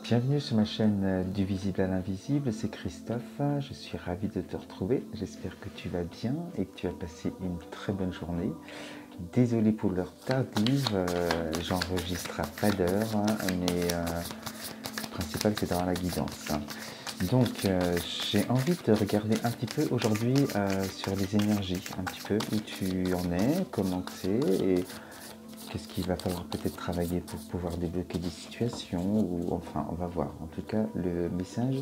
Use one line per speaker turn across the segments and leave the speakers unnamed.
Bienvenue sur ma chaîne du visible à l'invisible, c'est Christophe, je suis ravi de te retrouver, j'espère que tu vas bien et que tu as passé une très bonne journée. Désolé pour l'heure tardive, j'enregistre à pas d'heure, mais le principal c'est d'avoir la guidance. Donc j'ai envie de regarder un petit peu aujourd'hui sur les énergies, un petit peu où tu en es, comment c'est et qu'est-ce qu'il va falloir peut-être travailler pour pouvoir débloquer des situations ou enfin on va voir. En tout cas le message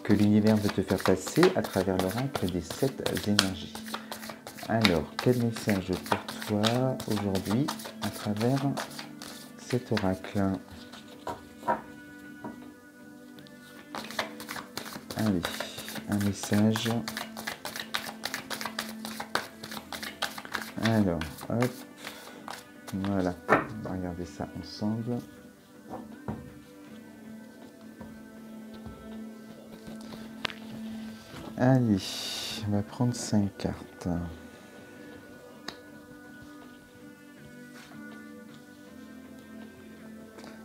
que l'univers veut te faire passer à travers l'oracle des 7 énergies. Alors quel message pour toi aujourd'hui à travers cet oracle? Allez, un message. Alors, hop, voilà, on va regarder ça ensemble. Allez, on va prendre 5 cartes.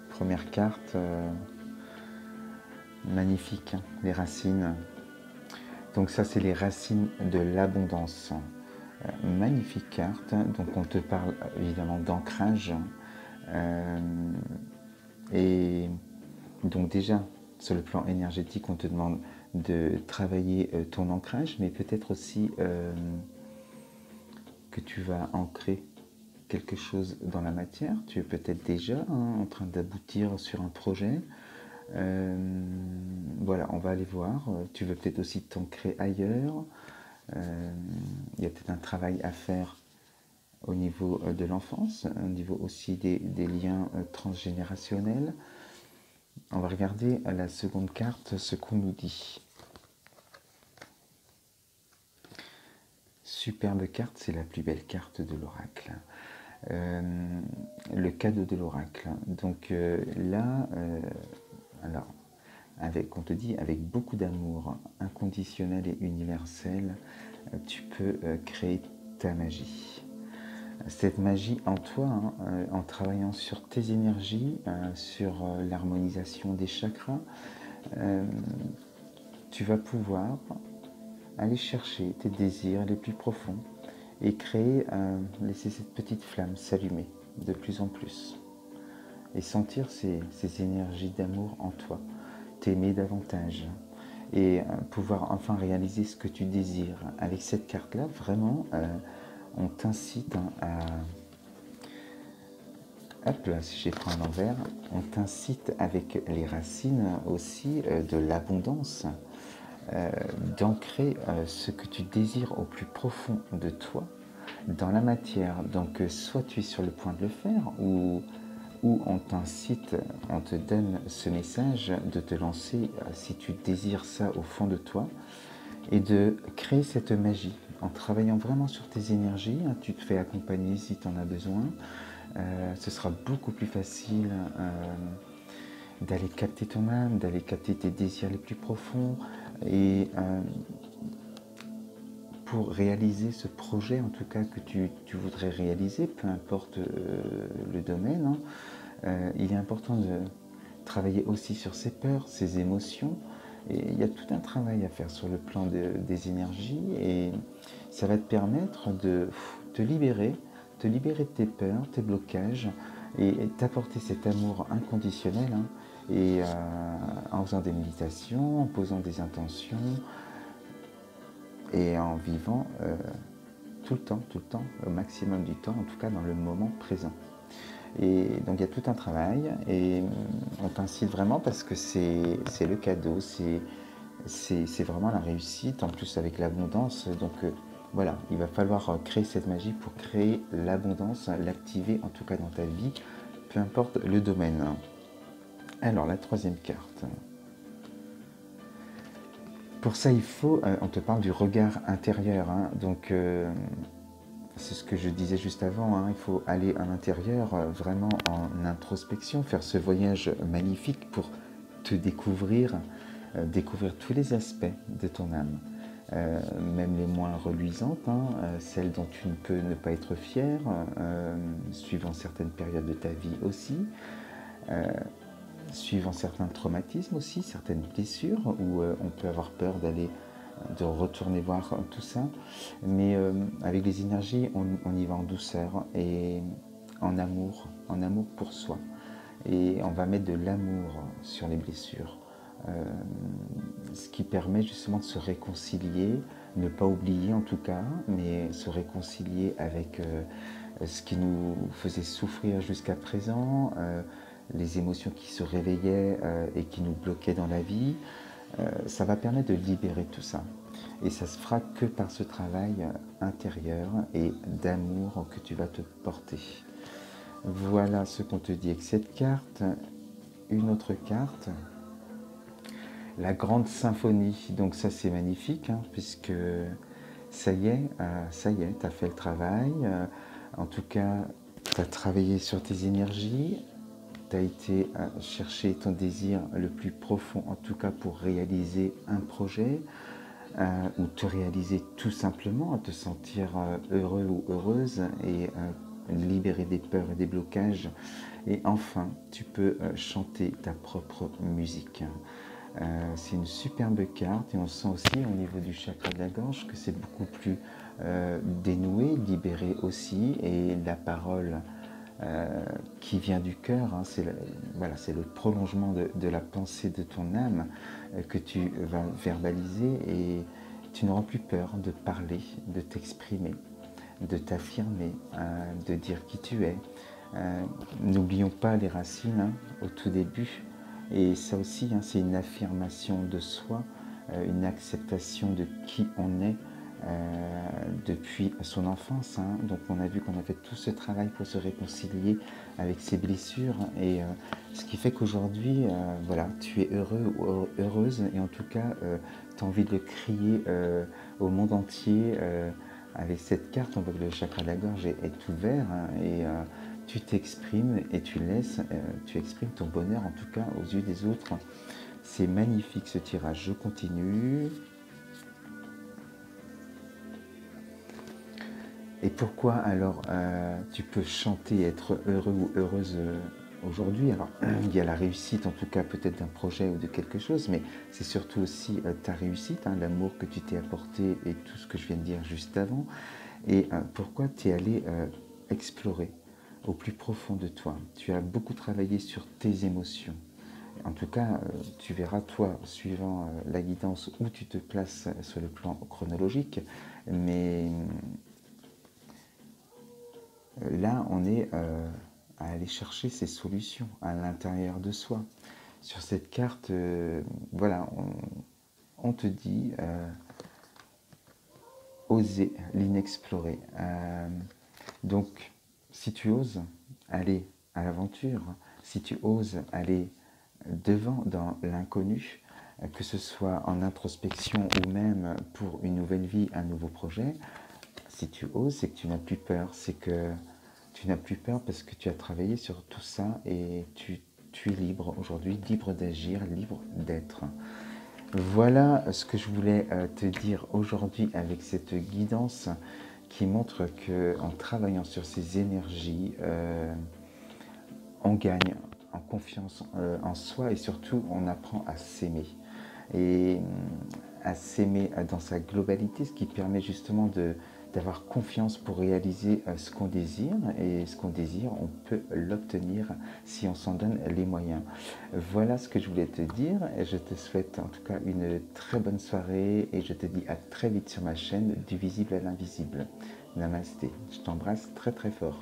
Première carte, magnifique, hein, les racines. Donc ça, c'est les racines de l'abondance. Magnifique carte. Donc on te parle évidemment d'ancrage. Et donc déjà, sur le plan énergétique, on te demande de travailler ton ancrage, mais peut-être aussi que tu vas ancrer quelque chose dans la matière. Tu es peut-être déjà en train d'aboutir sur un projet. Voilà, on va aller voir. Tu veux peut-être aussi t'ancrer ailleurs. Il y a peut-être un travail à faire au niveau de l'enfance, au niveau aussi des liens transgénérationnels. On va regarder à la seconde carte ce qu'on nous dit. Superbe carte, c'est la plus belle carte de l'oracle. Le cadeau de l'oracle. Donc là, alors, on te dit avec beaucoup d'amour inconditionnel et universel, tu peux créer ta magie. Cette magie en toi, hein, en travaillant sur tes énergies, sur l'harmonisation des chakras, tu vas pouvoir aller chercher tes désirs les plus profonds et créer, laisser cette petite flamme s'allumer de plus en plus et sentir ces énergies d'amour en toi, t'aimer davantage et pouvoir enfin réaliser ce que tu désires. Avec cette carte-là, vraiment, on t'incite à... Hop là, si j'ai pris un envers, on t'incite avec les racines aussi de l'abondance, d'ancrer ce que tu désires au plus profond de toi dans la matière. Donc soit tu es sur le point de le faire ou on t'incite, on te donne ce message de te lancer si tu désires ça au fond de toi et de créer cette magie en travaillant vraiment sur tes énergies. Tu te fais accompagner si tu en as besoin. Ce sera beaucoup plus facile d'aller capter ton âme, d'aller capter tes désirs les plus profonds et pour réaliser ce projet en tout cas que tu voudrais réaliser, peu importe le domaine, il est important de travailler aussi sur ses peurs, ses émotions. Et il y a tout un travail à faire sur le plan des énergies et ça va te permettre de te libérer de tes peurs, tes blocages et t'apporter cet amour inconditionnel et en faisant des méditations, en posant des intentions et en vivant tout le temps, au maximum du temps, en tout cas dans le moment présent. Et donc il y a tout un travail et on t'incite vraiment parce que c'est le cadeau, c'est vraiment la réussite, en plus avec l'abondance. Donc voilà, il va falloir créer cette magie pour créer l'abondance, l'activer en tout cas dans ta vie, peu importe le domaine. Alors la troisième carte. Pour ça, il faut, on te parle du regard intérieur, hein, donc c'est ce que je disais juste avant, hein, il faut aller à l'intérieur, vraiment en introspection, faire ce voyage magnifique pour te découvrir, découvrir tous les aspects de ton âme, même les moins reluisantes, hein, celles dont tu ne peux ne pas être fier, suivant certaines périodes de ta vie aussi. suivant certains traumatismes aussi, certaines blessures, où on peut avoir peur de retourner voir tout ça. Mais avec les énergies, on y va en douceur et en amour pour soi. Et on va mettre de l'amour sur les blessures. Ce qui permet justement de se réconcilier, ne pas oublier en tout cas, mais se réconcilier avec ce qui nous faisait souffrir jusqu'à présent, les émotions qui se réveillaient et qui nous bloquaient dans la vie. Ça va permettre de libérer tout ça. Et ça se fera que par ce travail intérieur et d'amour que tu vas te porter. Voilà ce qu'on te dit avec cette carte. Une autre carte, la grande symphonie. Donc ça c'est magnifique, hein, puisque ça y est, tu as fait le travail. En tout cas, tu as travaillé sur tes énergies. Tu as été chercher ton désir le plus profond, en tout cas pour réaliser un projet, ou te réaliser tout simplement, te sentir heureux ou heureuse et libérer des peurs et des blocages. Et enfin, tu peux chanter ta propre musique. C'est une superbe carte et on sent aussi au niveau du chakra de la gorge que c'est beaucoup plus dénoué, libéré aussi, et la parole qui vient du cœur, hein, c'est le prolongement de la pensée de ton âme que tu vas verbaliser, et tu n'auras plus peur de parler, de t'exprimer, de t'affirmer, de dire qui tu es. N'oublions pas les racines, hein, au tout début, et ça aussi, hein, c'est une affirmation de soi, une acceptation de qui on est depuis son enfance, hein. Donc on a vu qu'on a fait tout ce travail pour se réconcilier avec ses blessures, et ce qui fait qu'aujourd'hui, voilà, tu es heureux ou heureuse, et en tout cas, tu as envie de le crier au monde entier. Avec cette carte, on voit que le chakra de la gorge est ouvert, hein, et tu t'exprimes et tu exprimes ton bonheur, en tout cas aux yeux des autres. C'est magnifique ce tirage. Je continue. Et pourquoi alors tu peux chanter, être heureux ou heureuse aujourd'hui? Alors il y a la réussite, en tout cas peut-être d'un projet ou de quelque chose, mais c'est surtout aussi ta réussite, hein, l'amour que tu t'es apporté et tout ce que je viens de dire juste avant. Et pourquoi tu es allé explorer au plus profond de toi. Tu as beaucoup travaillé sur tes émotions. En tout cas, tu verras, toi, suivant la guidance, où tu te places sur le plan chronologique. Mais là, on est à aller chercher ces solutions à l'intérieur de soi. Sur cette carte, voilà, on te dit oser l'inexploré. Donc, si tu oses aller à l'aventure, si tu oses aller devant dans l'inconnu, que ce soit en introspection ou même pour une nouvelle vie, un nouveau projet, si tu oses, c'est que tu n'as plus peur, c'est que tu n'as plus peur parce que tu as travaillé sur tout ça et tu es libre aujourd'hui, libre d'agir, libre d'être. Voilà ce que je voulais te dire aujourd'hui avec cette guidance qui montre qu'en travaillant sur ces énergies, on gagne en confiance en soi, et surtout on apprend à s'aimer. Et à s'aimer dans sa globalité, ce qui permet justement d'avoir confiance pour réaliser ce qu'on désire. Et ce qu'on désire, on peut l'obtenir si on s'en donne les moyens. Voilà ce que je voulais te dire. Et je te souhaite en tout cas une très bonne soirée et je te dis à très vite sur ma chaîne du visible à l'invisible. Namasté. Je t'embrasse très très fort.